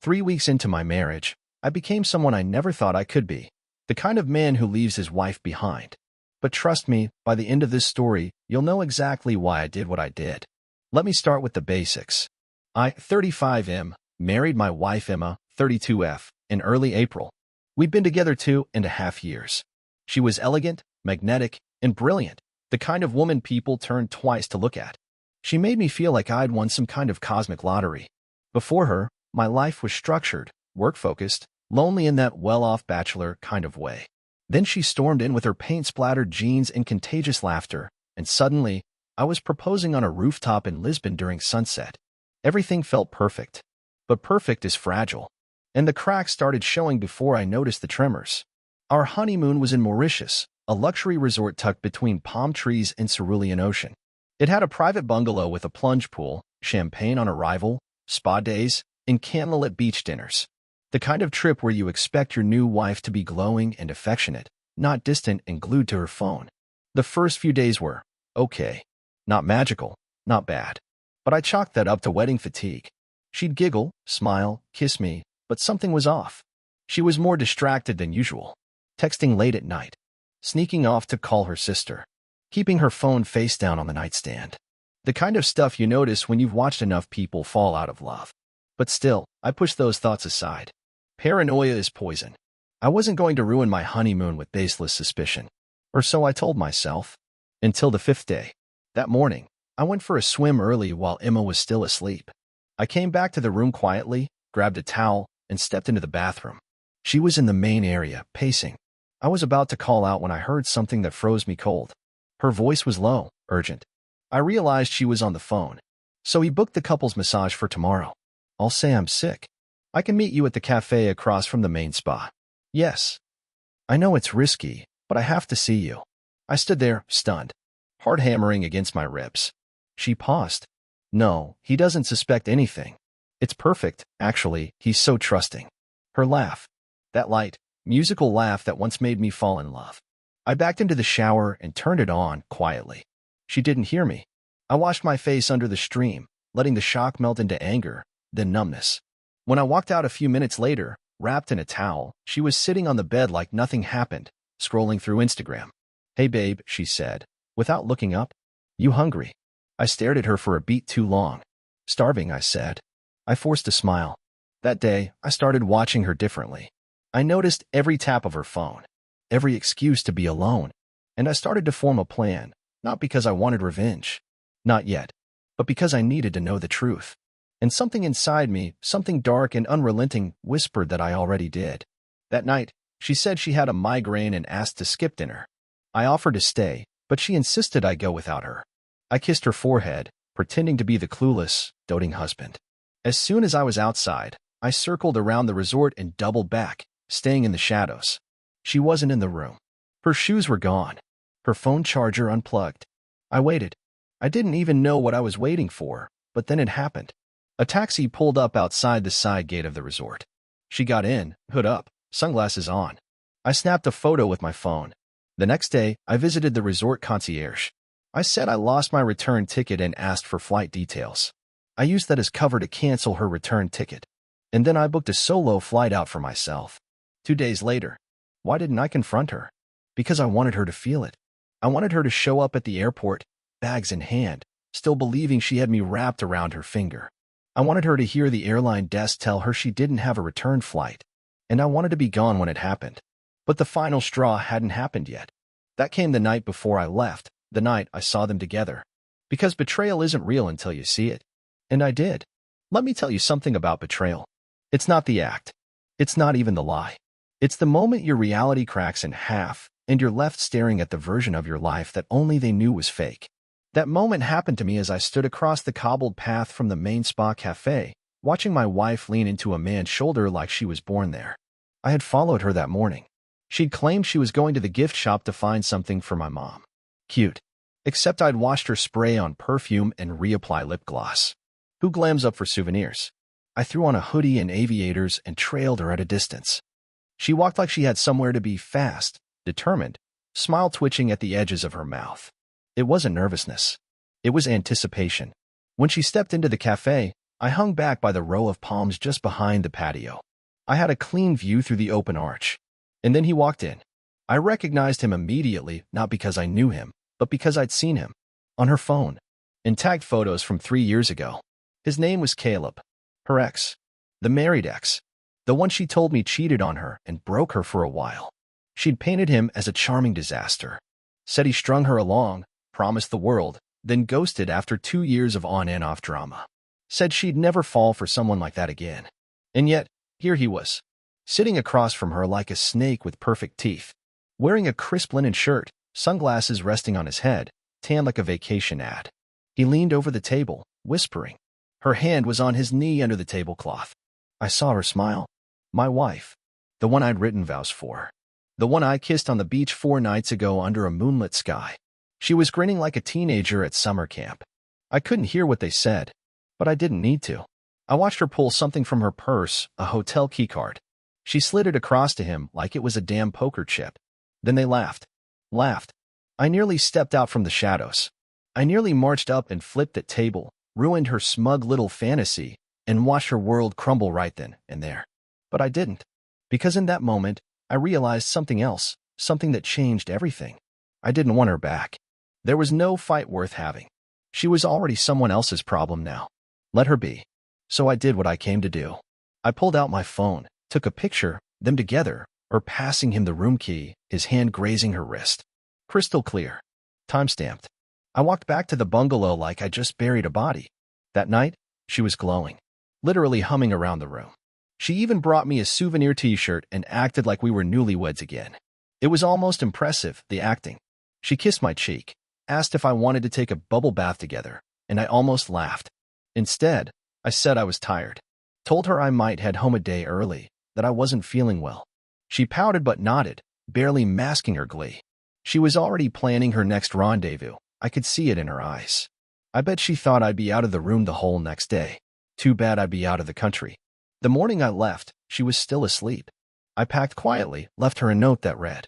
3 weeks into my marriage, I became someone I never thought I could be. The kind of man who leaves his wife behind. But trust me, by the end of this story, you'll know exactly why I did what I did. Let me start with the basics. I, 35M, married my wife Emma, 32F, in early April. We'd been together 2.5 years. She was elegant, magnetic, and brilliant, the kind of woman people turn twice to look at. She made me feel like I'd won some kind of cosmic lottery. Before her, my life was structured, work-focused, lonely in that well-off bachelor kind of way. Then she stormed in with her paint-splattered jeans and contagious laughter, and suddenly, I was proposing on a rooftop in Lisbon during sunset. Everything felt perfect. But perfect is fragile. And the cracks started showing before I noticed the tremors. Our honeymoon was in Mauritius, a luxury resort tucked between palm trees and cerulean ocean. It had a private bungalow with a plunge pool, champagne on arrival, spa days, and candlelit beach dinners. The kind of trip where you expect your new wife to be glowing and affectionate, not distant and glued to her phone. The first few days were okay. Not magical, not bad. But I chalked that up to wedding fatigue. She'd giggle, smile, kiss me, but something was off. She was more distracted than usual. Texting late at night. Sneaking off to call her sister. Keeping her phone face down on the nightstand. The kind of stuff you notice when you've watched enough people fall out of love. But still, I pushed those thoughts aside. Paranoia is poison. I wasn't going to ruin my honeymoon with baseless suspicion. Or so I told myself. Until the 5th day. That morning, I went for a swim early while Emma was still asleep. I came back to the room quietly, grabbed a towel, and stepped into the bathroom. She was in the main area, pacing. I was about to call out when I heard something that froze me cold. Her voice was low, urgent. I realized she was on the phone. So he booked the couple's massage for tomorrow. I'll say I'm sick. I can meet you at the cafe across from the main spa. Yes. I know it's risky, but I have to see you. I stood there, stunned. Heart hammering against my ribs. She paused. No, he doesn't suspect anything. It's perfect, actually, he's so trusting. Her laugh. That light, musical laugh that once made me fall in love. I backed into the shower and turned it on, quietly. She didn't hear me. I washed my face under the stream, letting the shock melt into anger, then numbness. When I walked out a few minutes later, wrapped in a towel, she was sitting on the bed like nothing happened, scrolling through Instagram. Hey babe, she said, without looking up. You hungry? I stared at her for a beat too long. Starving, I said. I forced a smile. That day, I started watching her differently. I noticed every tap of her phone, every excuse to be alone, and I started to form a plan, not because I wanted revenge. Not yet. But because I needed to know the truth. And something inside me, something dark and unrelenting, whispered that I already did. That night, she said she had a migraine and asked to skip dinner. I offered to stay, but she insisted I go without her. I kissed her forehead, pretending to be the clueless, doting husband. As soon as I was outside, I circled around the resort and doubled back, staying in the shadows. She wasn't in the room. Her shoes were gone. Her phone charger unplugged. I waited. I didn't even know what I was waiting for, but then it happened. A taxi pulled up outside the side gate of the resort. She got in, hood up, sunglasses on. I snapped a photo with my phone. The next day, I visited the resort concierge. I said I lost my return ticket and asked for flight details. I used that as cover to cancel her return ticket. And then I booked a solo flight out for myself. 2 days later. Why didn't I confront her? Because I wanted her to feel it. I wanted her to show up at the airport, bags in hand, still believing she had me wrapped around her finger. I wanted her to hear the airline desk tell her she didn't have a return flight. And I wanted to be gone when it happened. But the final straw hadn't happened yet. That came the night before I left, the night I saw them together. Because betrayal isn't real until you see it. And I did. Let me tell you something about betrayal. It's not the act. It's not even the lie. It's the moment your reality cracks in half, and you're left staring at the version of your life that only they knew was fake. That moment happened to me as I stood across the cobbled path from the main spa cafe, watching my wife lean into a man's shoulder like she was born there. I had followed her that morning. She'd claimed she was going to the gift shop to find something for my mom. Cute. Except I'd watched her spray on perfume and reapply lip gloss. Who glams up for souvenirs? I threw on a hoodie and aviators and trailed her at a distance. She walked like she had somewhere to be, fast, determined, smile twitching at the edges of her mouth. It wasn't nervousness. It was anticipation. When she stepped into the cafe, I hung back by the row of palms just behind the patio. I had a clean view through the open arch. And then he walked in. I recognized him immediately, not because I knew him, but because I'd seen him. On her phone. In tagged photos from 3 years ago. His name was Caleb. Her ex. The married ex. The one she told me cheated on her and broke her for a while. She'd painted him as a charming disaster. Said he strung her along, promised the world, then ghosted after 2 years of on and off drama. Said she'd never fall for someone like that again. And yet, here he was, sitting across from her like a snake with perfect teeth, wearing a crisp linen shirt, sunglasses resting on his head, tan like a vacation ad. He leaned over the table, whispering. Her hand was on his knee under the tablecloth. I saw her smile. My wife. The one I'd written vows for. The one I kissed on the beach 4 nights ago under a moonlit sky. She was grinning like a teenager at summer camp. I couldn't hear what they said, but I didn't need to. I watched her pull something from her purse, a hotel keycard. She slid it across to him like it was a damn poker chip. Then they laughed. Laughed. I nearly stepped out from the shadows. I nearly marched up and flipped that table, ruined her smug little fantasy, and watched her world crumble right then and there. But I didn't. Because in that moment, I realized something else, something that changed everything. I didn't want her back. There was no fight worth having. She was already someone else's problem now. Let her be. So I did what I came to do. I pulled out my phone, took a picture, them together, her passing him the room key, his hand grazing her wrist. Crystal clear. Time-stamped. I walked back to the bungalow like I just buried a body. That night, she was glowing, literally humming around the room. She even brought me a souvenir t-shirt and acted like we were newlyweds again. It was almost impressive, the acting. She kissed my cheek, asked if I wanted to take a bubble bath together, and I almost laughed. Instead, I said I was tired. Told her I might head home a day early, that I wasn't feeling well. She pouted but nodded, barely masking her glee. She was already planning her next rendezvous. I could see it in her eyes. I bet she thought I'd be out of the room the whole next day. Too bad I'd be out of the country. The morning I left, she was still asleep. I packed quietly, left her a note that read,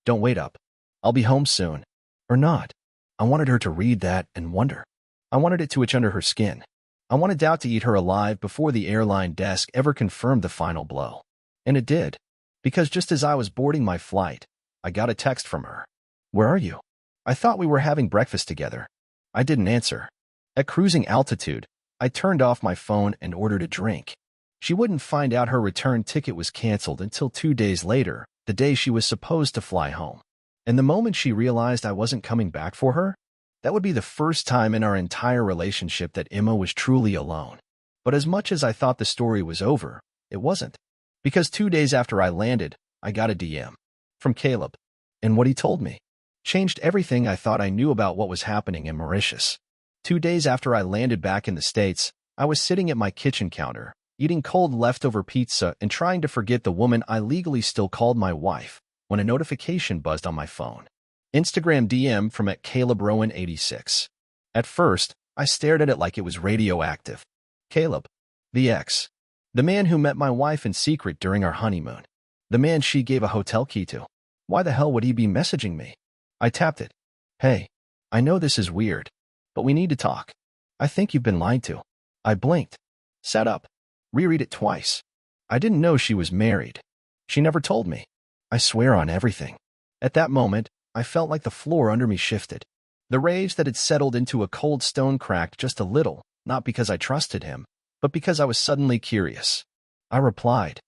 "Don't wait up. I'll be home soon." Or not. I wanted her to read that and wonder. I wanted it to itch under her skin. I wanted doubt to eat her alive before the airline desk ever confirmed the final blow. And it did. Because just as I was boarding my flight, I got a text from her. "Where are you? I thought we were having breakfast together." I didn't answer. At cruising altitude, I turned off my phone and ordered a drink. She wouldn't find out her return ticket was canceled until 2 days later, the day she was supposed to fly home. And the moment she realized I wasn't coming back for her, that would be the first time in our entire relationship that Emma was truly alone. But as much as I thought the story was over, it wasn't. Because 2 days after I landed, I got a DM from Caleb. And what he told me changed everything I thought I knew about what was happening in Mauritius. 2 days after I landed back in the States, I was sitting at my kitchen counter, eating cold leftover pizza and trying to forget the woman I legally still called my wife, when a notification buzzed on my phone. Instagram DM from @CalebRowan86. At first, I stared at it like it was radioactive. Caleb. The ex. The man who met my wife in secret during our honeymoon. The man she gave a hotel key to. Why the hell would he be messaging me? I tapped it. "Hey, I know this is weird, but we need to talk. I think you've been lied to." I blinked. Sat up. Reread it twice. I didn't know she was married. She never told me. I swear on everything. At that moment, I felt like the floor under me shifted. The rage that had settled into a cold stone cracked just a little, not because I trusted him, but because I was suddenly curious. I replied,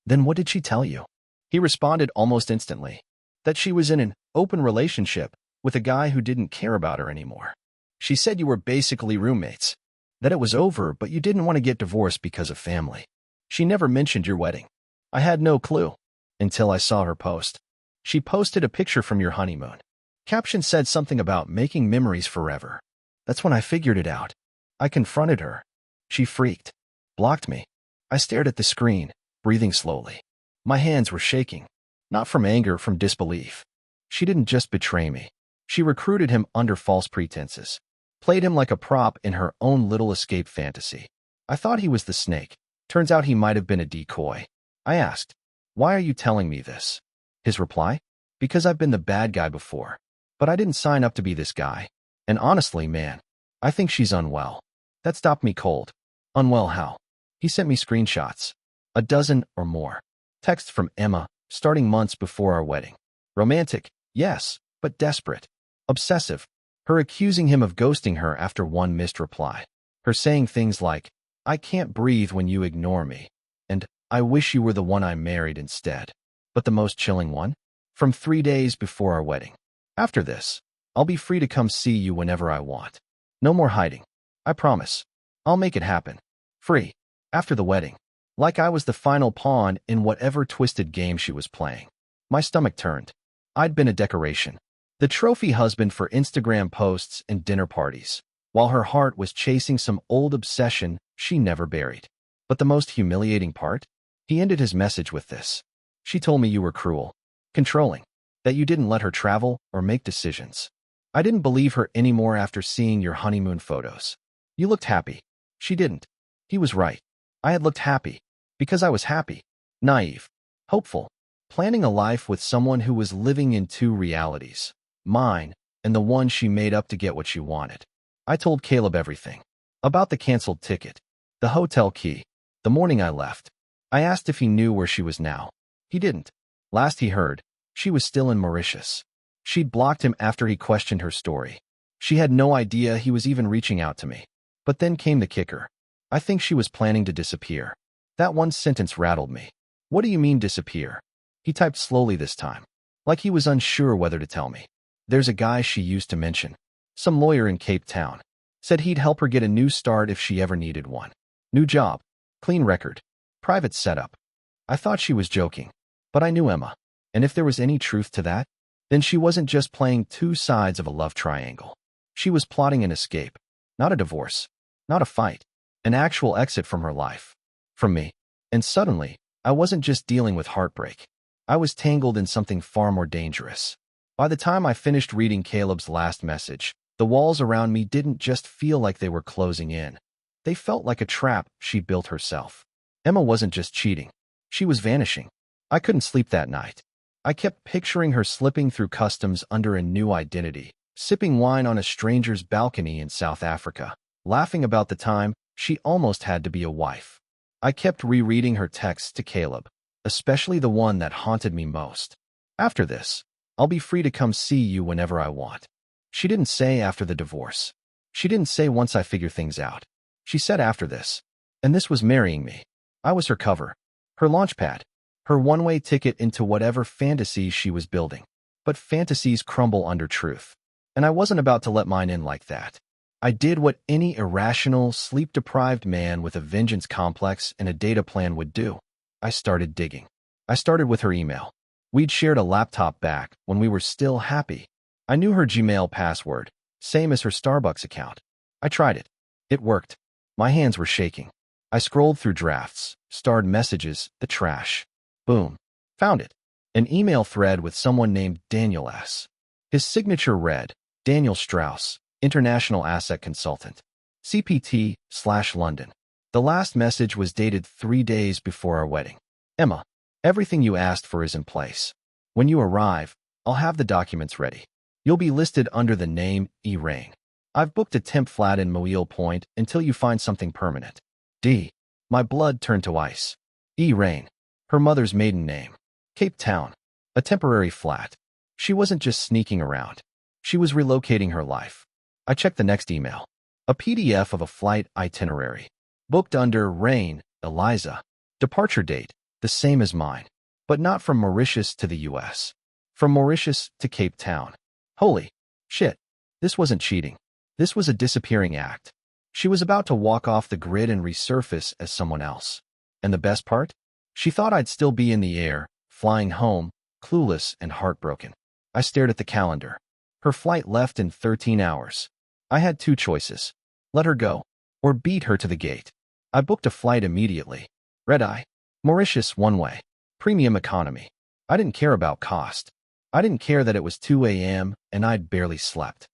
"Then what did she tell you?" He responded almost instantly, that she was in an open relationship with a guy who didn't care about her anymore. She said you were basically roommates, that it was over, but you didn't want to get divorced because of family. She never mentioned your wedding. I had no clue until I saw her post. She posted a picture from your honeymoon. Caption said something about making memories forever. That's when I figured it out. I confronted her. She freaked, blocked me. I stared at the screen, breathing slowly. My hands were shaking, not from anger, from disbelief. She didn't just betray me. She recruited him under false pretenses, played him like a prop in her own little escape fantasy. I thought he was the snake. Turns out he might have been a decoy. I asked, "Why are you telling me this?" His reply, "Because I've been the bad guy before, but I didn't sign up to be this guy. And honestly, man, I think she's unwell." That stopped me cold. Unwell how? He sent me screenshots. A dozen or more. Texts from Emma, starting months before our wedding. Romantic, yes, but desperate. Obsessive. Her accusing him of ghosting her after one missed reply. Her saying things like, I can't breathe when you ignore me. And, I wish you were the one I married instead. But the most chilling one? From 3 days before our wedding. After this, I'll be free to come see you whenever I want. No more hiding. I promise. I'll make it happen. Free. After the wedding. Like I was the final pawn in whatever twisted game she was playing. My stomach turned. I'd been a decoration. The trophy husband for Instagram posts and dinner parties, while her heart was chasing some old obsession she never buried. But the most humiliating part? He ended his message with this. She told me you were cruel, controlling, that you didn't let her travel or make decisions. I didn't believe her anymore after seeing your honeymoon photos. You looked happy. She didn't. He was right. I had looked happy. Because I was happy. Naive. Hopeful. Planning a life with someone who was living in two realities. Mine, and the one she made up to get what she wanted. I told Caleb everything. About the canceled ticket. The hotel key. The morning I left. I asked if he knew where she was now. He didn't. Last he heard, she was still in Mauritius. She'd blocked him after he questioned her story. She had no idea he was even reaching out to me. But then came the kicker. I think she was planning to disappear. That one sentence rattled me. What do you mean disappear? He typed slowly this time, like he was unsure whether to tell me. There's a guy she used to mention. Some lawyer in Cape Town. Said he'd help her get a new start if she ever needed one. New job. Clean record. Private setup. I thought she was joking. But I knew Emma. And if there was any truth to that, then she wasn't just playing two sides of a love triangle. She was plotting an escape. Not a divorce. Not a fight. An actual exit from her life. From me. And suddenly, I wasn't just dealing with heartbreak. I was tangled in something far more dangerous. By the time I finished reading Caleb's last message, the walls around me didn't just feel like they were closing in. They felt like a trap she built herself. Emma wasn't just cheating. She was vanishing. I couldn't sleep that night. I kept picturing her slipping through customs under a new identity, sipping wine on a stranger's balcony in South Africa, laughing about the time she almost had to be a wife. I kept rereading her texts to Caleb, especially the one that haunted me most. After this, I'll be free to come see you whenever I want. She didn't say after the divorce. She didn't say once I figure things out. She said after this. And this was marrying me. I was her cover, her launchpad, her one-way ticket into whatever fantasies she was building. But fantasies crumble under truth. And I wasn't about to let mine in like that. I did what any irrational, sleep-deprived man with a vengeance complex and a data plan would do. I started digging. I started with her email. We'd shared a laptop back when we were still happy. I knew her Gmail password, same as her Starbucks account. I tried it. It worked. My hands were shaking. I scrolled through drafts, starred messages, the trash. Boom. Found it. An email thread with someone named Daniel S. His signature read, Daniel Strauss, International Asset Consultant. CPT/London. The last message was dated 3 days before our wedding. Emma, everything you asked for is in place. When you arrive, I'll have the documents ready. You'll be listed under the name E. Rain. I've booked a temp flat in Moyle Point until you find something permanent. D. My blood turned to ice. E. Rain. Her mother's maiden name. Cape Town. A temporary flat. She wasn't just sneaking around. She was relocating her life. I checked the next email. A PDF of a flight itinerary. Booked under Rain, Eliza. Departure date, the same as mine. But not from Mauritius to the U.S. From Mauritius to Cape Town. Holy shit. This wasn't cheating. This was a disappearing act. She was about to walk off the grid and resurface as someone else. And the best part? She thought I'd still be in the air, flying home, clueless and heartbroken. I stared at the calendar. Her flight left in 13 hours. I had two choices. Let her go, or beat her to the gate. I booked a flight immediately. Red-eye. Mauritius one way. Premium economy. I didn't care about cost. I didn't care that it was 2 a.m. and I'd barely slept.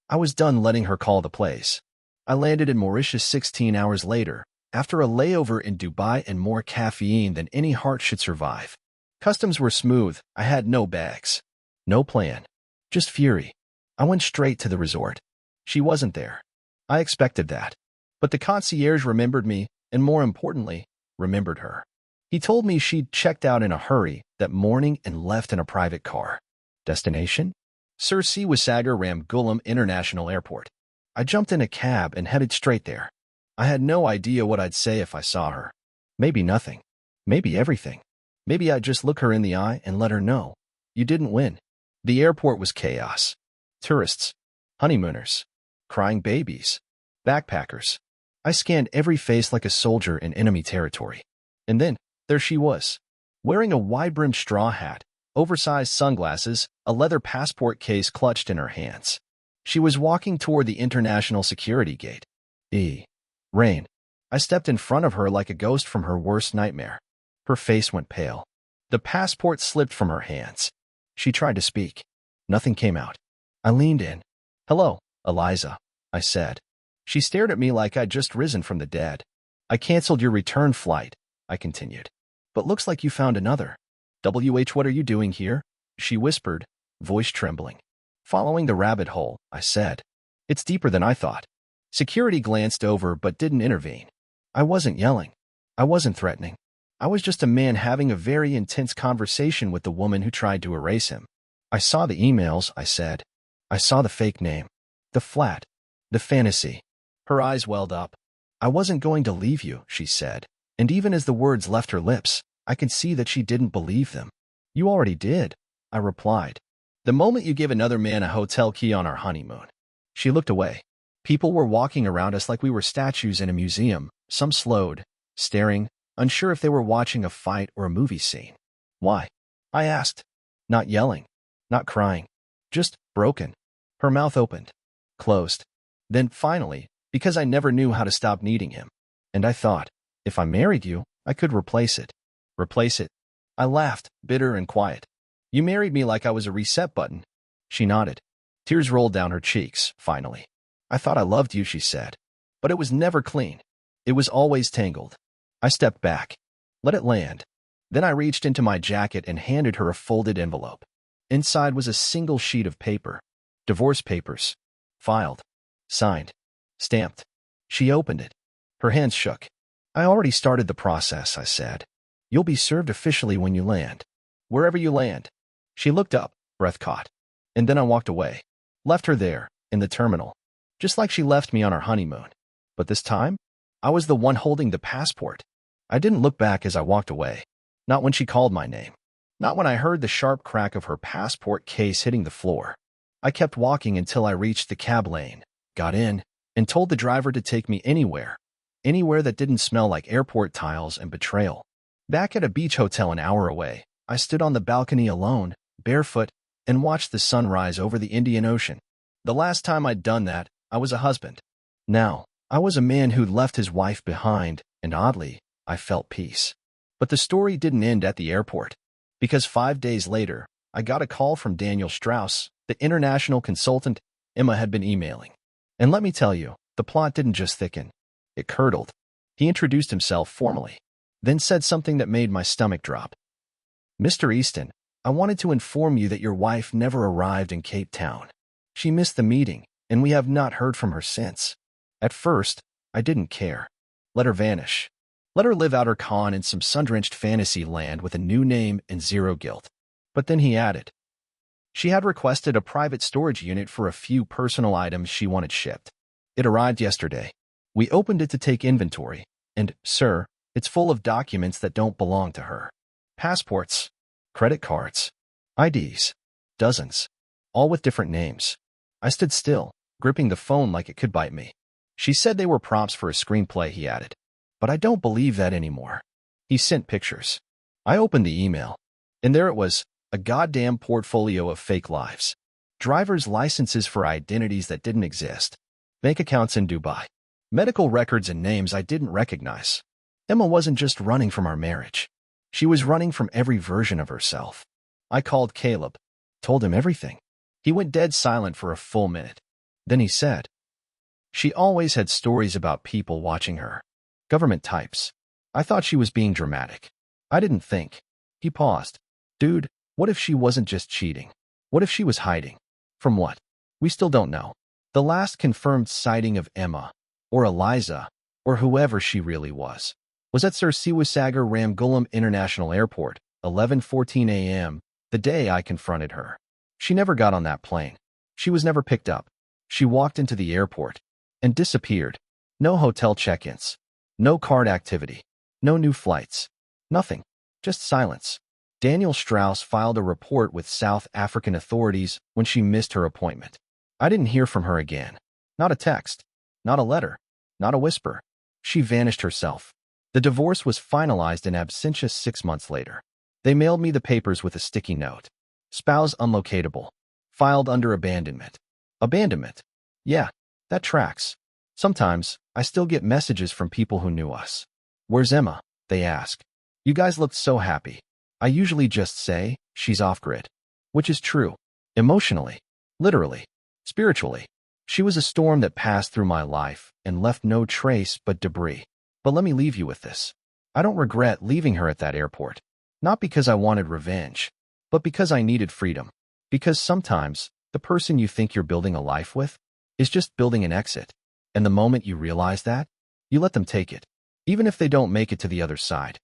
I was done letting her call the plays. I landed in Mauritius 16 hours later, after a layover in Dubai and more caffeine than any heart should survive. Customs were smooth. I had no bags. No plan. Just fury. I went straight to the resort. She wasn't there. I expected that. But the concierge remembered me, and more importantly, remembered her. He told me she'd checked out in a hurry that morning and left in a private car. Destination? Sir C. Wasagar Ramgoolam International Airport. I jumped in a cab and headed straight there. I had no idea what I'd say if I saw her. Maybe nothing. Maybe everything. Maybe I'd just look her in the eye and let her know. You didn't win. The airport was chaos. Tourists. Honeymooners. Crying babies. Backpackers. I scanned every face like a soldier in enemy territory. And then, there she was. Wearing a wide-brimmed straw hat, oversized sunglasses, a leather passport case clutched in her hands. She was walking toward the international security gate. Rain. I stepped in front of her like a ghost from her worst nightmare. Her face went pale. The passport slipped from her hands. She tried to speak. Nothing came out. I leaned in. "Hello, Eliza," I said. She stared at me like I'd just risen from the dead. "I canceled your return flight," I continued. "But looks like you found another." What are you doing here?" she whispered, voice trembling. "Following the rabbit hole," I said. "It's deeper than I thought." Security glanced over but didn't intervene. I wasn't yelling. I wasn't threatening. I was just a man having a very intense conversation with the woman who tried to erase him. "I saw the emails," I said. "I saw the fake name. The flat. The fantasy." Her eyes welled up. "I wasn't going to leave you," she said, and even as the words left her lips, I could see that she didn't believe them. "You already did," I replied. "The moment you gave another man a hotel key on our honeymoon." She looked away. People were walking around us like we were statues in a museum. Some slowed, staring, unsure if they were watching a fight or a movie scene. "Why?" I asked. Not yelling, not crying, just broken. Her mouth opened, closed. Then finally, because I never knew how to stop needing him. And I thought, if I married you, I could replace it. Replace it? I laughed, bitter and quiet. "You married me like I was a reset button." She nodded. Tears rolled down her cheeks, finally. "I thought I loved you," she said. "But it was never clean. It was always tangled." I stepped back. Let it land. Then I reached into my jacket and handed her a folded envelope. Inside was a single sheet of paper. Divorce papers. Filed. Signed. Stamped. She opened it. Her hands shook. "I already started the process," I said. "You'll be served officially when you land. Wherever you land." She looked up, breath caught. And then I walked away. Left her there, in the terminal. Just like she left me on our honeymoon. But this time, I was the one holding the passport. I didn't look back as I walked away. Not when she called my name. Not when I heard the sharp crack of her passport case hitting the floor. I kept walking until I reached the cab lane, got in, and told the driver to take me anywhere. Anywhere that didn't smell like airport tiles and betrayal. Back at a beach hotel an hour away, I stood on the balcony alone, barefoot, and watched the sun rise over the Indian Ocean. The last time I'd done that, I was a husband. Now, I was a man who'd left his wife behind, and oddly, I felt peace. But the story didn't end at the airport. Because 5 days later, I got a call from Daniel Strauss, the international consultant Emma had been emailing. And let me tell you, the plot didn't just thicken. It curdled. He introduced himself formally, then said something that made my stomach drop. "Mr. Easton, I wanted to inform you that your wife never arrived in Cape Town. She missed the meeting, and we have not heard from her since. At first, I didn't care. Let her vanish. Let her live out her con in some sun-drenched fantasy land with a new name and zero guilt." But then he added, "She had requested a private storage unit for a few personal items she wanted shipped. It arrived yesterday. We opened it to take inventory, and, sir, it's full of documents that don't belong to her. Passports, credit cards, IDs, dozens, all with different names." I stood still, gripping the phone like it could bite me. "She said they were props for a screenplay," he added. "But I don't believe that anymore." He sent pictures. I opened the email, and there it was, a goddamn portfolio of fake lives. Driver's licenses for identities that didn't exist. Bank accounts in Dubai. Medical records and names I didn't recognize. Emma wasn't just running from our marriage. She was running from every version of herself. I called Caleb, told him everything. He went dead silent for a full minute. Then he said, "She always had stories about people watching her. Government types. I thought she was being dramatic. I didn't think." He paused. "Dude, what if she wasn't just cheating? What if she was hiding? From what? We still don't know." The last confirmed sighting of Emma or Eliza, or whoever she really was at Sir Siwasagar Ramgoolam International Airport, 11:14 a.m., the day I confronted her. She never got on that plane. She was never picked up. She walked into the airport and disappeared. No hotel check-ins, no card activity, no new flights, nothing, just silence. Daniel Strauss filed a report with South African authorities when she missed her appointment. I didn't hear from her again. Not a text, not a letter, not a whisper. She vanished herself. The divorce was finalized in absentia 6 months later. They mailed me the papers with a sticky note. Spouse unlocatable. Filed under abandonment. Abandonment? Yeah, that tracks. Sometimes, I still get messages from people who knew us. "Where's Emma?" they ask. "You guys looked so happy." I usually just say, "She's off-grid." Which is true. Emotionally. Literally. Spiritually. She was a storm that passed through my life and left no trace but debris. But let me leave you with this. I don't regret leaving her at that airport. Not because I wanted revenge, but because I needed freedom. Because sometimes, the person you think you're building a life with is just building an exit. And the moment you realize that, you let them take it. Even if they don't make it to the other side.